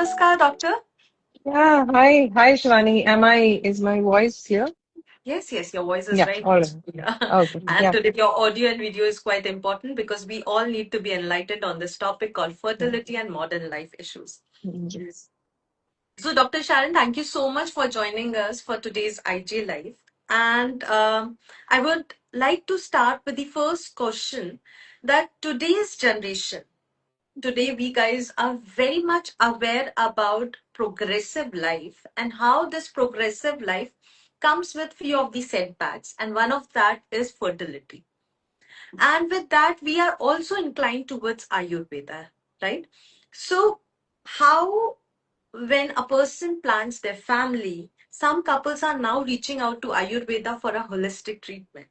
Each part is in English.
Namaskar, doctor. Yeah, hi, Shivani. Is my voice here? Yes, your voice is Yeah, very all much right. clear. Okay, And yeah. today, your audio and video is quite important because we all need to be enlightened on this topic called Yeah. fertility and modern life issues. Yes. So, Dr. Sharon, thank you so much for joining us for today's IG Live. And I would like to start with the first question that today's generation, today we guys are very much aware about progressive life and how this progressive life comes with few of the setbacks, and one of that is fertility. And with that we are also inclined towards Ayurveda, right? So how, when a person plans their family, some couples are now reaching out to Ayurveda for a holistic treatment.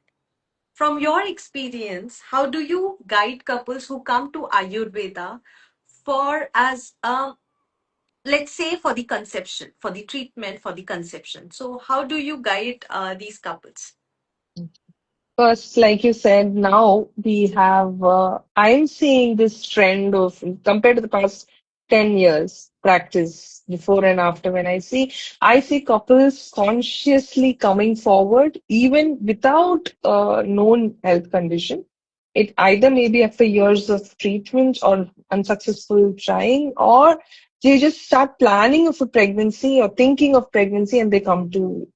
From your experience, how do you guide couples who come to Ayurveda for, as let's say, for the conception, for the treatment, for the conception? So how do you guide these couples? First, like you said, now we have, I'm seeing this trend of, compared to the past 10 years practice before and after, when I see couples consciously coming forward, even without a known health condition. It either may be after years of treatment or unsuccessful trying, or they just start planning of a pregnancy or thinking of pregnancy and they come to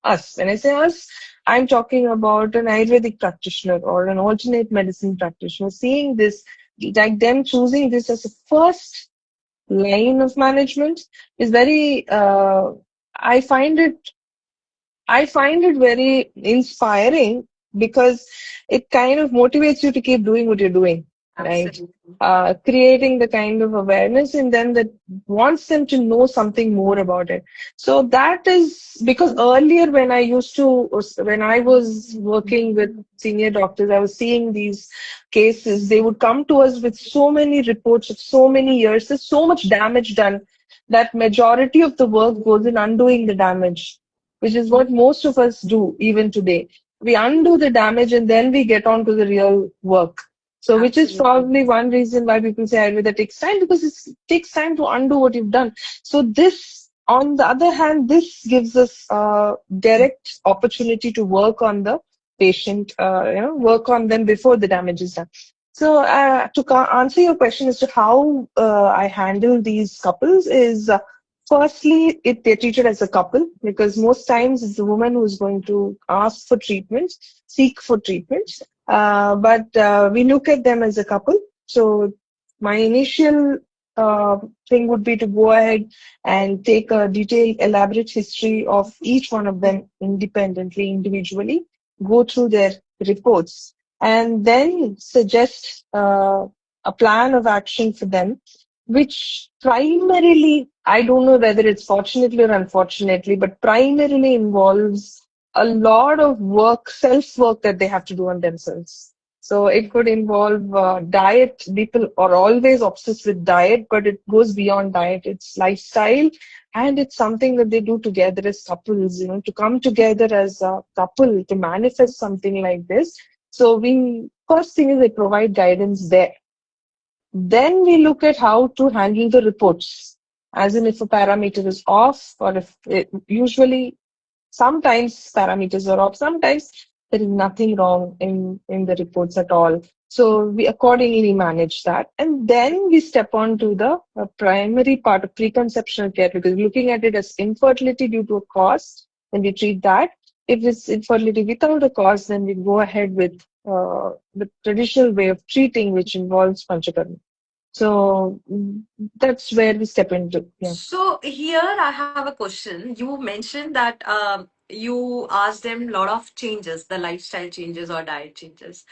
us. When I say us, I'm talking about an Ayurvedic practitioner or an alternate medicine practitioner seeing this, like them choosing this as a first line of management is very, I find it I find it very inspiring because it kind of motivates you to keep doing what you're doing, right? Absolutely. Creating the kind of awareness in them that wants them to know something more about it. So that is because earlier when I was working with senior doctors, I was seeing these cases. They would come to us with so many reports of so many years. There's so much damage done that majority of the work goes in undoing the damage, which is what most of us do even today. We undo the damage and then we get on to the real work. So, which is Absolutely. probably one reason why people say Ayurveda takes time, because it takes time to undo what you've done. So, this, on the other hand, this gives us a direct opportunity to work on the patient, work on them before the damage is done. So, answer your question as to how I handle these couples is firstly, they're treated as a couple because most times it's the woman who's going to ask for treatment, seek for treatment. But we look at them as a couple. So my initial thing would be to go ahead and take a detailed, elaborate history of each one of them independently, individually, go through their reports, and then suggest a plan of action for them, which primarily, I don't know whether it's fortunately or unfortunately, but primarily involves a lot of work, self work that they have to do on themselves. So it could involve diet. People are always obsessed with diet, but it goes beyond diet. It's lifestyle, and it's something that they do together as couples, to come together as a couple to manifest something like this. So first thing is they provide guidance there. Then we look at how to handle the reports, as in if a parameter is off, or if usually sometimes parameters are off, sometimes there is nothing wrong in the reports at all. So we accordingly manage that. And then we step on to the primary part of preconceptional care, because looking at it as infertility due to a cause, then we treat that. If it's infertility without a cause, then we go ahead with the traditional way of treating, which involves panchakarma. So that's where we step into. Yeah. So here I have a question. You mentioned that you asked them a lot of changes, the lifestyle changes or diet changes.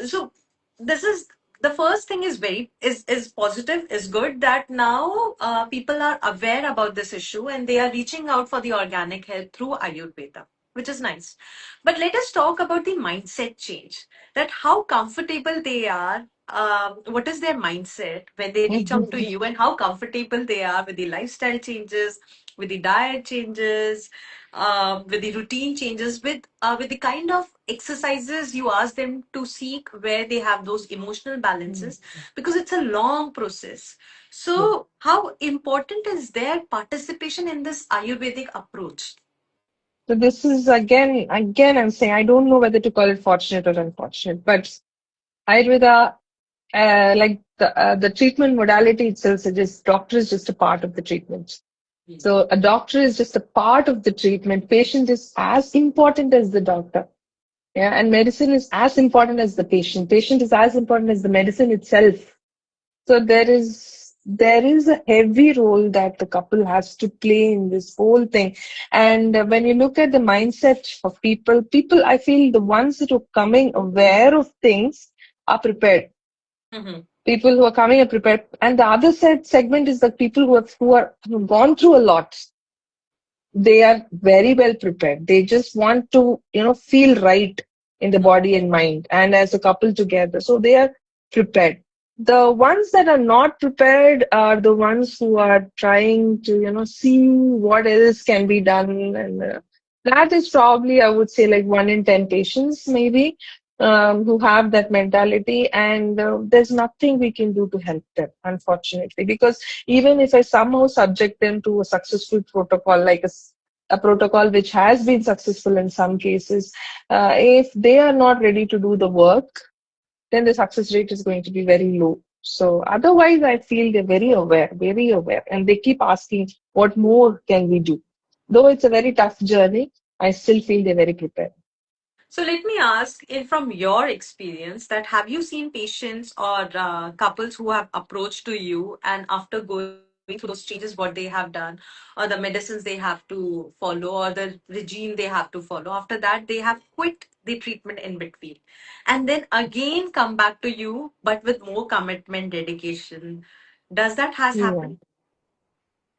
So this is the first thing, is very is positive, is good that now people are aware about this issue and they are reaching out for the organic help through Ayurveda, which is nice. But let us talk about the mindset change, that how comfortable they are, what is their mindset when they reach out to you, and how comfortable they are with the lifestyle changes, with the diet changes. with the routine changes, with the kind of exercises you ask them to seek, where they have those emotional balances, because it's a long process. So, how important is their participation in this Ayurvedic approach? So this is again, I'm saying I don't know whether to call it fortunate or unfortunate, but Ayurveda, like the treatment modality itself suggests doctor is just a part of the treatment. So a doctor is just a part of the treatment. Patient is as important as the doctor. Yeah, and medicine is as important as the patient. Patient is as important as the medicine itself. So there is a heavy role that the couple has to play in this whole thing. And when you look at the mindset of people, I feel the ones that are coming aware of things are prepared. Mhm. People who are coming are prepared. And the other segment is the people who've gone through a lot. They are very well prepared. They just want to, feel right in the body and mind and as a couple together. So they are prepared. The ones that are not prepared are the ones who are trying to, see what else can be done. And that is probably, I would say, like 1 in 10 patients, maybe, who have that mentality. And there's nothing we can do to help them, unfortunately, because even if I somehow subject them to a successful protocol, like a protocol which has been successful in some cases, if they are not ready to do the work, then the success rate is going to be very low. So otherwise, I feel they're very aware, and they keep asking, what more can we do? Though it's a very tough journey, I still feel they're very prepared. So let me ask, from your experience, that have you seen patients or couples who have approached to you, and after going through those changes, what they have done, or the medicines they have to follow, or the regime they have to follow, after that they have quit the treatment in between, and then again come back to you, but with more commitment, dedication. Does that has Yeah. happened?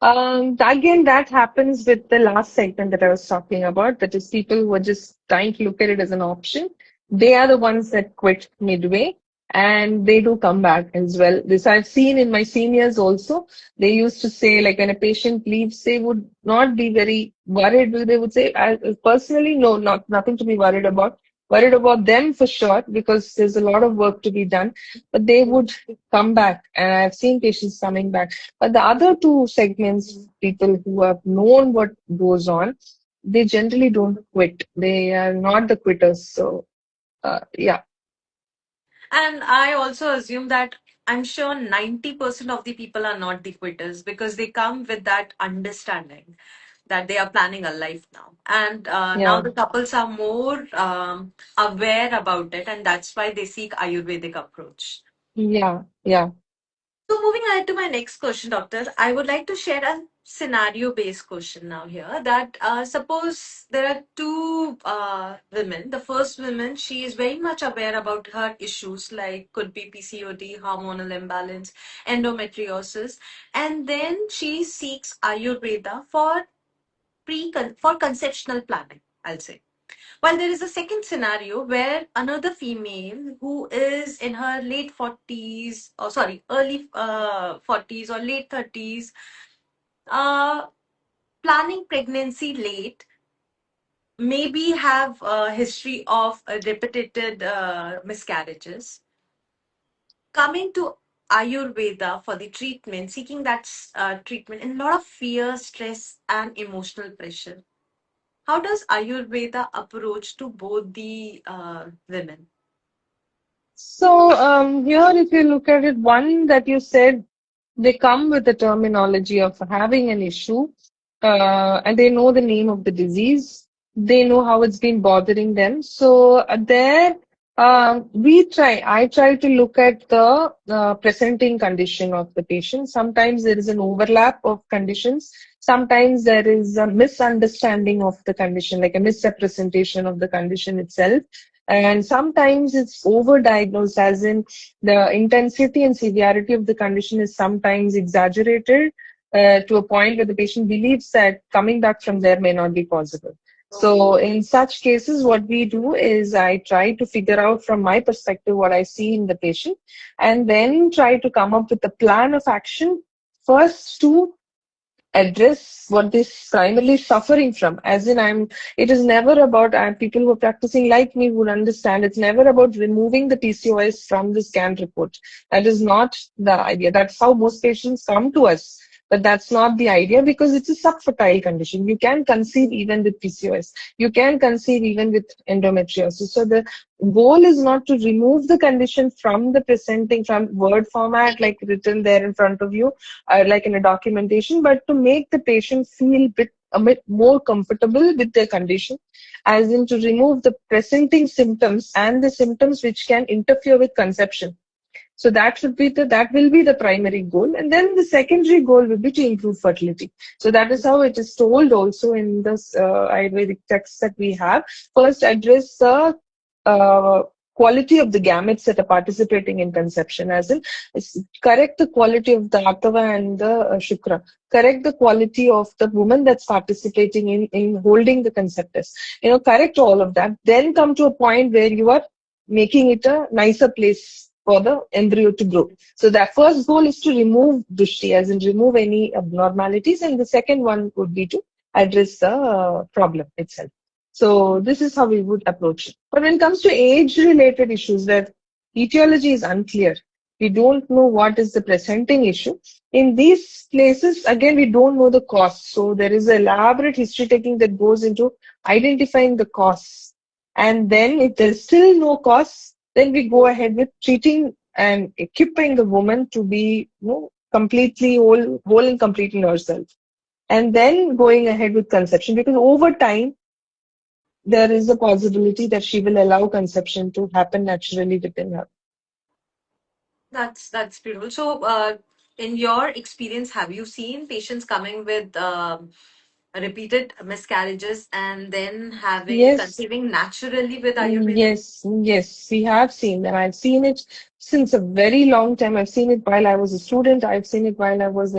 Again, that happens with the last segment that I was talking about. That is, people who are just trying to look at it as an option. They are the ones that quit midway, and they do come back as well. This I've seen in my seniors also. They used to say, like, when a patient leaves, they would not be very worried. They would say, personally, no, nothing to be worried about. Worried about them for sure, because there's a lot of work to be done. But they would come back, and I've seen patients coming back. But the other two segments, people who have known what goes on, they generally don't quit. They are not the quitters. So, yeah, And I also assume that I'm sure 90% of the people are not the quitters, because they come with that understanding that they are planning a life now. And now yeah, the couples are more aware about it, and that's why they seek Ayurvedic approach. yeah, yeah. So, moving ahead to my next question, Doctor, I would like to share a scenario based question now here. That suppose there are two women. The first woman, she is very much aware about her issues, like could be PCOD, hormonal imbalance, endometriosis, and then she seeks Ayurveda for for conceptional planning, I'll say. While there is a second scenario where another female who is in her late 40s, or sorry, early 40s or late 30s, uh, planning pregnancy late, maybe have a history of repeated miscarriages, coming to Ayurveda for the treatment, seeking that treatment, and a lot of fear, stress, and emotional pressure. How does Ayurveda approach to both the women? So, here, if you look at it, one that you said, they come with the terminology of having an issue, and they know the name of the disease. They know how it's been bothering them. So, there, I try to look at the presenting condition of the patient. Sometimes there is an overlap of conditions. Sometimes there is a misunderstanding of the condition, like a misrepresentation of the condition itself. And sometimes it's overdiagnosed, as in the intensity and severity of the condition is sometimes exaggerated to a point where the patient believes that coming back from there may not be possible. So, in such cases, what we do is I try to figure out from my perspective what I see in the patient, and then try to come up with a plan of action first to address what this primarily suffering from. As in, it is never about, people who are practicing like me would understand, it's never about removing the PCOS from the scan report. That is not the idea. That's how most patients come to us. But that's not the idea, because it's a subfertile condition. You can conceive even with PCOS. You can conceive even with endometriosis. So the goal is not to remove the condition from the presenting, from word format, like written there in front of you, like in a documentation, but to make the patient feel a bit more comfortable with their condition, as in to remove the presenting symptoms and the symptoms which can interfere with conception. So that will be the primary goal. And then the secondary goal will be to improve fertility. So that is how it is told also in this Ayurvedic text that we have. First, address the quality of the gametes that are participating in conception, as in correct the quality of the Atava and the Shukra. Correct the quality of the woman that's participating in holding the conceptus. Correct all of that. Then come to a point where you are making it a nicer place for the embryo to grow. So the first goal is to remove dushti, as in remove any abnormalities, and the second one would be to address the problem itself. So this is how we would approach it. But when it comes to age-related issues where etiology is unclear, we don't know what is the presenting issue. In these places, again, we don't know the cause. So there is elaborate history taking that goes into identifying the cause. And then if there's still no cause, then we go ahead with treating and equipping the woman to be completely whole and complete in herself. And then going ahead with conception, because over time, there is a possibility that she will allow conception to happen naturally within her. That's beautiful. So, in your experience, have you seen patients coming with repeated miscarriages and then having Yes. conceiving naturally with Ayurveda? Yes, we have seen that. I've seen it since a very long time. I've seen it while I was a student. I've seen it while I was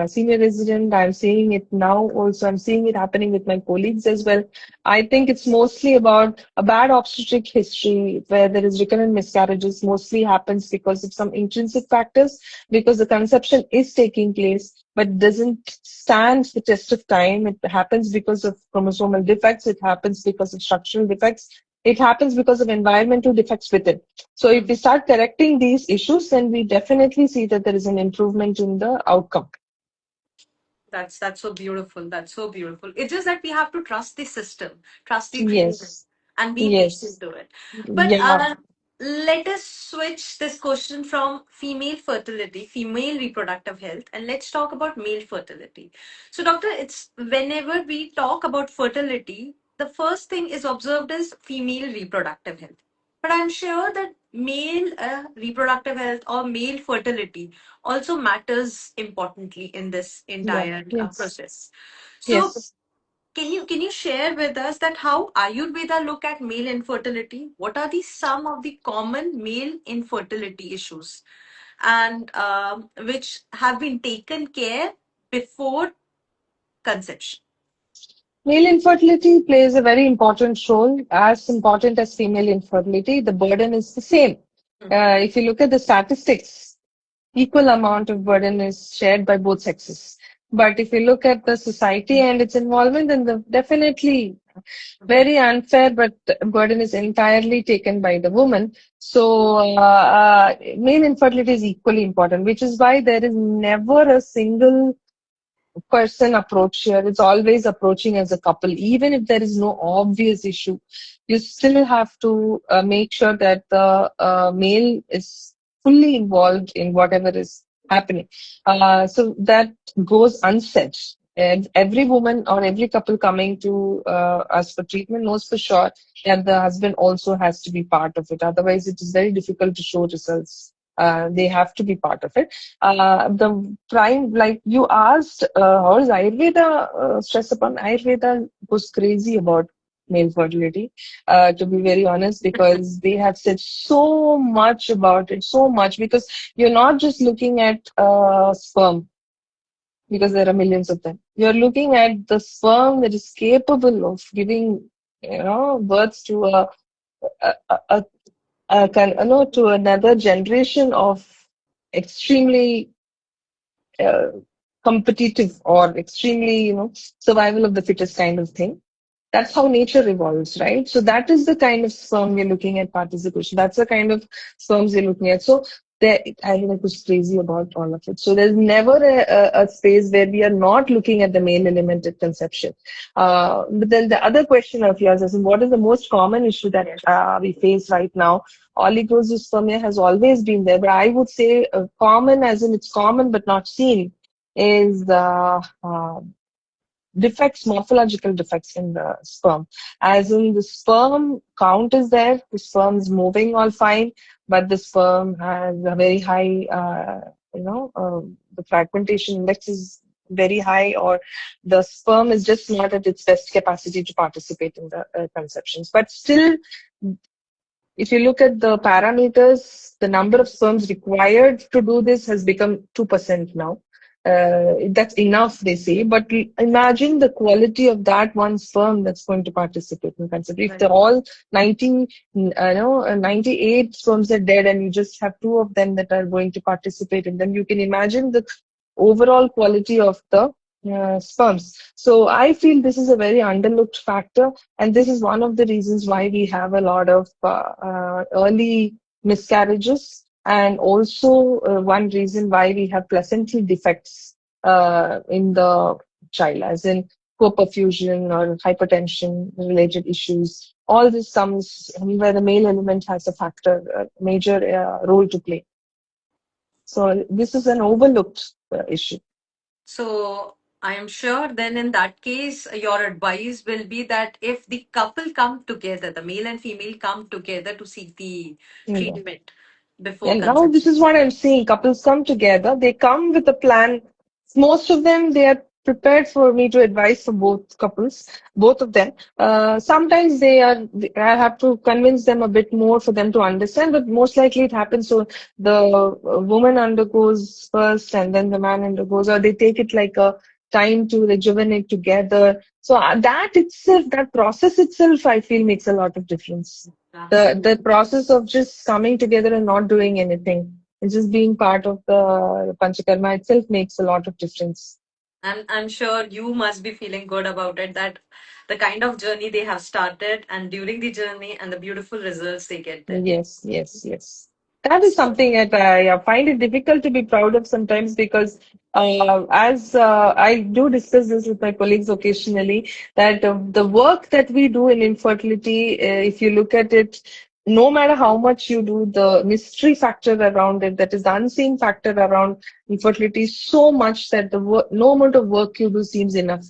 senior resident. I'm seeing it now also. I'm seeing it happening with my colleagues as well. I think it's mostly about a bad obstetric history where there is recurrent miscarriages. Mostly happens because of some intrinsic factors, because the conception is taking place but doesn't stand the test of time. It happens because of chromosomal defects. It happens because of structural defects. It happens because of environmental defects within. So if we start correcting these issues, then we definitely see that there is an improvement in the outcome. That's so beautiful. That's so beautiful. It's just that we have to trust the system, trust the treatment, Yes, and be patient yes, to it. But yeah. let us switch this question from female fertility, female reproductive health, and let's talk about male fertility. So, doctor, it's whenever we talk about fertility, the first thing is observed as female reproductive health. But I'm sure that male reproductive health or male fertility also matters importantly in this Yeah, entire yes, process. So, yes. can you share with us that how Ayurveda look at male infertility? What are the some of the common male infertility issues, and which have been taken care before conception? Male infertility plays a very important role, as important as female infertility. The burden is the same. If you look at the statistics, equal amount of burden is shared by both sexes. But if you look at the society and its involvement, then definitely very unfair, but burden is entirely taken by the woman. So male infertility is equally important, which is why there is never a single person approach here. It's always approaching as a couple. Even if there is no obvious issue, you still have to make sure that the male is fully involved in whatever is happening. So that goes unsaid. And every woman or every couple coming to us for treatment knows for sure that the husband also has to be part of it. Otherwise, it is very difficult to show results. They have to be part of it. The prime, like you asked, how is Ayurveda stress upon? Ayurveda goes crazy about male fertility, to be very honest, because they have said so much about it, so much, because you're not just looking at sperm, because there are millions of them. You're looking at the sperm that is capable of giving, birth to a, a, a, to another generation of extremely competitive or extremely, survival of the fittest kind of thing. That's how nature evolves, right? So that is the kind of sperm we're looking at participation. That's the kind of sperms we're looking at. So there, I was crazy about all of it. So there's never a space where we are not looking at the male element at conception. But then the other question of yours is, what is the most common issue that we face right now? Oligospermia has always been there, but I would say common, as in it's common but not seen, is defects, morphological defects in the sperm. As in the sperm count is there, the sperm is moving all fine, but the sperm has a very high, the fragmentation index is very high, or the sperm is just not at its best capacity to participate in the conceptions. But still, if you look at the parameters, the number of sperms required to do this has become 2% now. That's enough, they say. But imagine the quality of that one sperm that's going to participate in conception. If they're all 98 sperms are dead and you just have two of them that are going to participate in them, you can imagine the overall quality of the sperms. So I feel this is a very underlooked factor, and this is one of the reasons why we have a lot of early miscarriages, and also one reason why we have placental defects in the child, as in poor perfusion or hypertension related issues. All this comes where the male element has a factor, a major role to play. So this is an overlooked issue. So I am sure then in that case, your advice will be that if the couple come together, the male and female come together to seek the Yeah. treatment before And now this conception. is what I'm seeing. Couples come together, they come with a plan. Most of them, they are prepared for me to advise for both couples, both of them. Sometimes I have to convince them a bit more for them to understand, but most likely it happens. So the woman undergoes first and then the man undergoes, or they take it like a time to rejuvenate together. So that itself, that process itself, I feel makes a lot of difference. The Absolutely. process of just coming together and not doing anything and just being part of the panchakarma itself makes a lot of difference. I'm sure you must be feeling good about it, that the kind of journey they have started and during the journey and the beautiful results they get there. Yes, yes, yes. That is So something that I find it difficult to be proud of sometimes, because as I do discuss this with my colleagues occasionally, that the work that we do in infertility, if you look at it, no matter how much you do, the mystery factor around it, that is the unseen factor around infertility, is so much that no amount of work you do seems enough.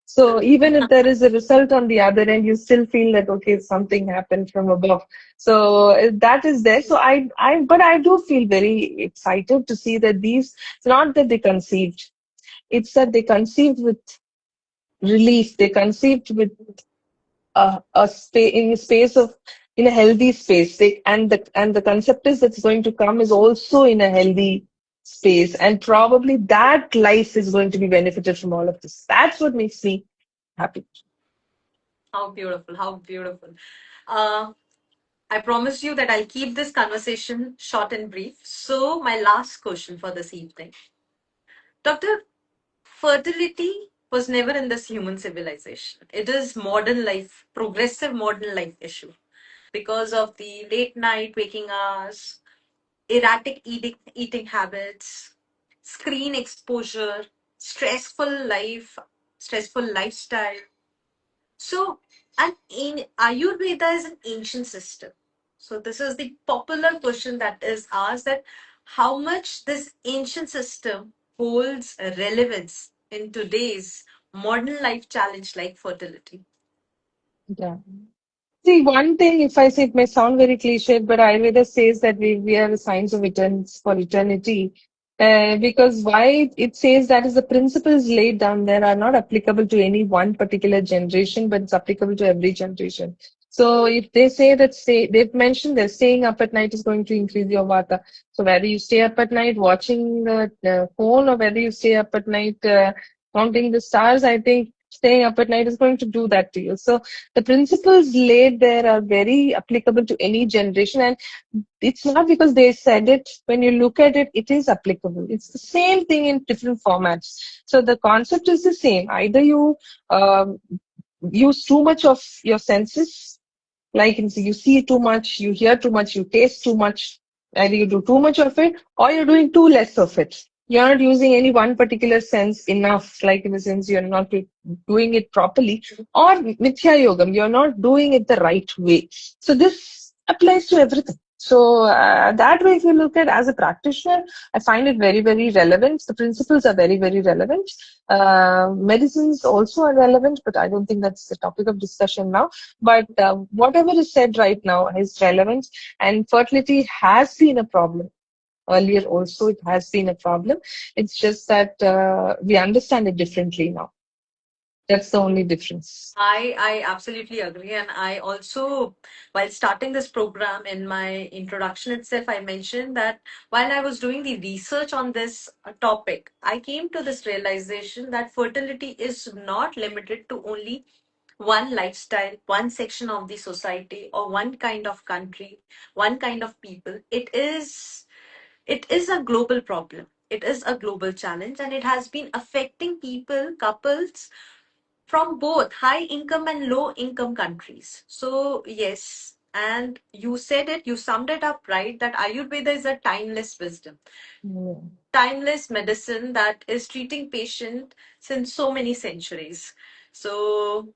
So even if there is a result on the other end, you still feel that, okay, something happened from above. So that is there. So but I do feel very excited to see that it's not that they conceived. It's that they conceived with relief. They conceived with a space, in a space of, in a healthy space. And the concept is that's going to come is also in a healthy space. And probably that life is going to be benefited from all of this. That's what makes me happy. how beautiful, how beautiful. Uh, I promise you that I'll keep this conversation short and brief. So, my last question for this evening, Doctor, fertility was never in this human civilization. It is modern life, progressive modern life issue because of the late night waking hours, erratic eating habits, screen exposure, stressful life, stressful lifestyle. So, and in Ayurveda is an ancient system. So, this is the popular question that is asked, that how much this ancient system holds relevance in today's modern life challenge like fertility. Yeah. See, one thing, if I say, it may sound very cliched, but Ayurveda says that we are the signs of eternity for eternity. Because why it says that is the principles laid down there are not applicable to any one particular generation, but it's applicable to every generation. So if they say that they've mentioned that staying up at night is going to increase your vata. So whether you stay up at night watching the phone, or whether you stay up at night counting the stars, I think staying up at night is going to do that to you. So the principles laid there are very applicable to any generation. And it's not because they said it. When you look at it, it is applicable. It's the same thing in different formats. So the concept is the same. Either you um, use too much of your senses, like you see too much, you hear too much, you taste too much, either you do too much of it or you're doing too less of it. You're not using any one particular sense enough, like in the sense you're not doing it properly, or mithya yogam, you're not doing it the right way. So this applies to everything. So that way, if you look at as a practitioner, I find it very, very relevant. The principles are very, very relevant. Medicines also are relevant, but I don't think that's the topic of discussion now. But whatever is said right now is relevant, and fertility has been a problem. Earlier also, it has been a problem. It's just that we understand it differently now. That's the only difference. I absolutely agree. And I also, while starting this program in my introduction itself, I mentioned that while I was doing the research on this topic, I came to this realization that fertility is not limited to only one lifestyle, one section of the society, or one kind of country, one kind of people. It is a global problem. It is a global challenge, and it has been affecting people, couples from both high income and low income countries. So, yes, and you said it, you summed it up right, that Ayurveda is a timeless wisdom, Mm. timeless medicine that is treating patient since so many centuries. So,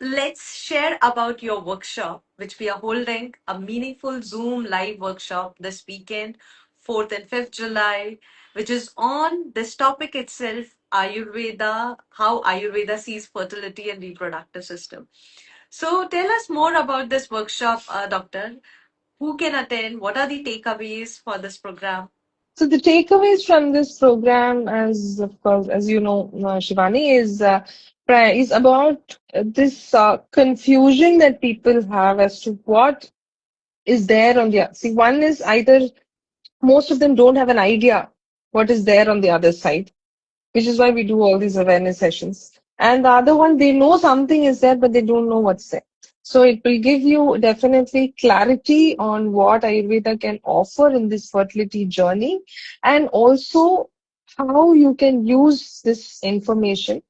let's share about your workshop, which we are holding a meaningful Zoom live workshop this weekend, 4th and 5th July, which is on this topic itself, Ayurveda, how Ayurveda sees fertility and reproductive system. So tell us more about this workshop, Doctor. Who can attend? What are the takeaways for this program? So the takeaways from this program, as of course, as you know, Shivani, is about this confusion that people have as to what is there on the. See, one is either most of them don't have an idea what is there on the other side, which is why we do all these awareness sessions. And the other one, they know something is there, but they don't know what's there. So it will give you definitely clarity on what Ayurveda can offer in this fertility journey, and also how you can use this information.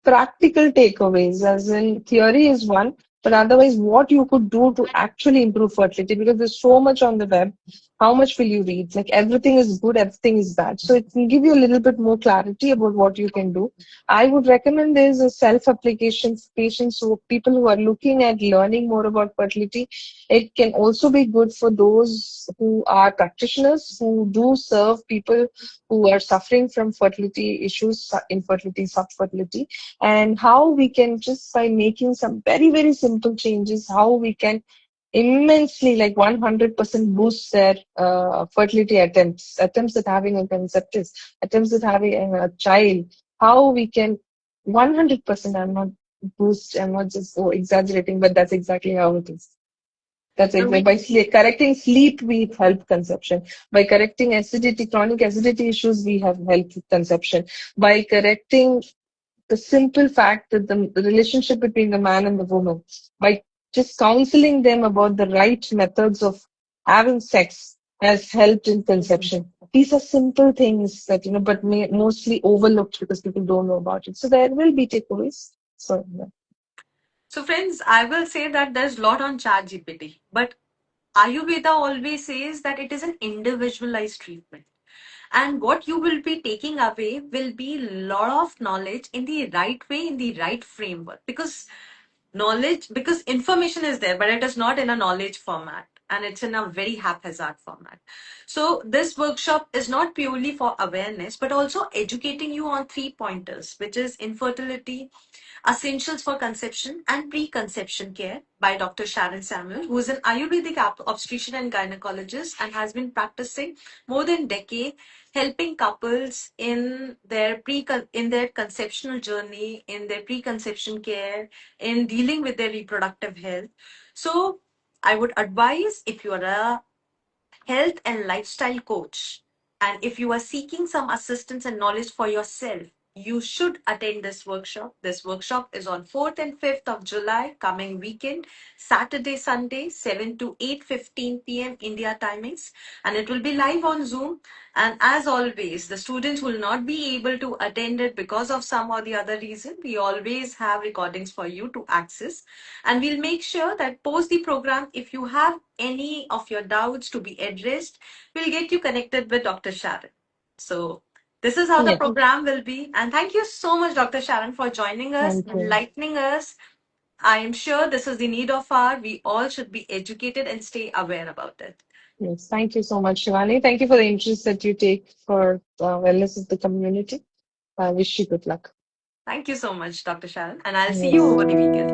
Practical takeaways, as in theory is one, but otherwise what you could do to actually improve fertility, because there's so much on the web. How much will you read? Like everything is good, everything is bad. So it will give you a little bit more clarity about what you can do. I would recommend there's a self-application for patients who people who are looking at learning more about fertility. It can also be good for those who are practitioners who do serve people who are suffering from fertility issues, infertility, subfertility, and how we can just by making some very, very simple changes, how we can immensely, like 100% boost their fertility attempts at having a conceptus, attempts at having a child, how we can 100%, I'm not just exaggerating, but that's exactly how it is. That's So exactly we by correcting sleep, we help conception. By correcting acidity, chronic acidity issues, we have helped with conception. By correcting the simple fact that the relationship between the man and the woman, by just counseling them about the right methods of having sex, has helped in conception. These are simple things that, but mostly overlooked because people don't know about it. So there will be takeaways. So, yeah. so friends, I will say that there's a lot on ChatGPT, but Ayurveda always says that it is an individualized treatment. And what you will be taking away will be a lot of knowledge in the right way, in the right framework. Because information is there, but it is not in a knowledge format, and it's in a very haphazard format. So this workshop is not purely for awareness, but also educating you on three pointers, which is infertility, Essentials for Conception and Preconception Care by Dr. Sharon Samuel, who is an Ayurvedic obstetrician and gynecologist and has been practicing more than a decade, helping couples in their conceptional journey, in their preconception care, in dealing with their reproductive health. So, I would advise, if you are a health and lifestyle coach, and if you are seeking some assistance and knowledge for yourself, you should attend this workshop. This workshop is on 4th and 5th of July, coming weekend, Saturday, Sunday, 7 to 8:15 p.m. India timings, and it will be live on Zoom. And as always, the students will not be able to attend it because of some or the other reason. We always have recordings for you to access, and we'll make sure that post the program, if you have any of your doubts to be addressed, we'll get you connected with Dr. Sharon. So this is how the Yes. program will be. And thank you so much, Dr. Sharon, for joining us, Thank you. enlightening us. I am sure this is the need of our. We all should be educated and stay aware about it. Yes. Thank you so much, Shivani. Thank you for the interest that you take for the wellness of the community. I wish you good luck. Thank you so much, Dr. Sharon. And I'll see you Yes. over the weekend.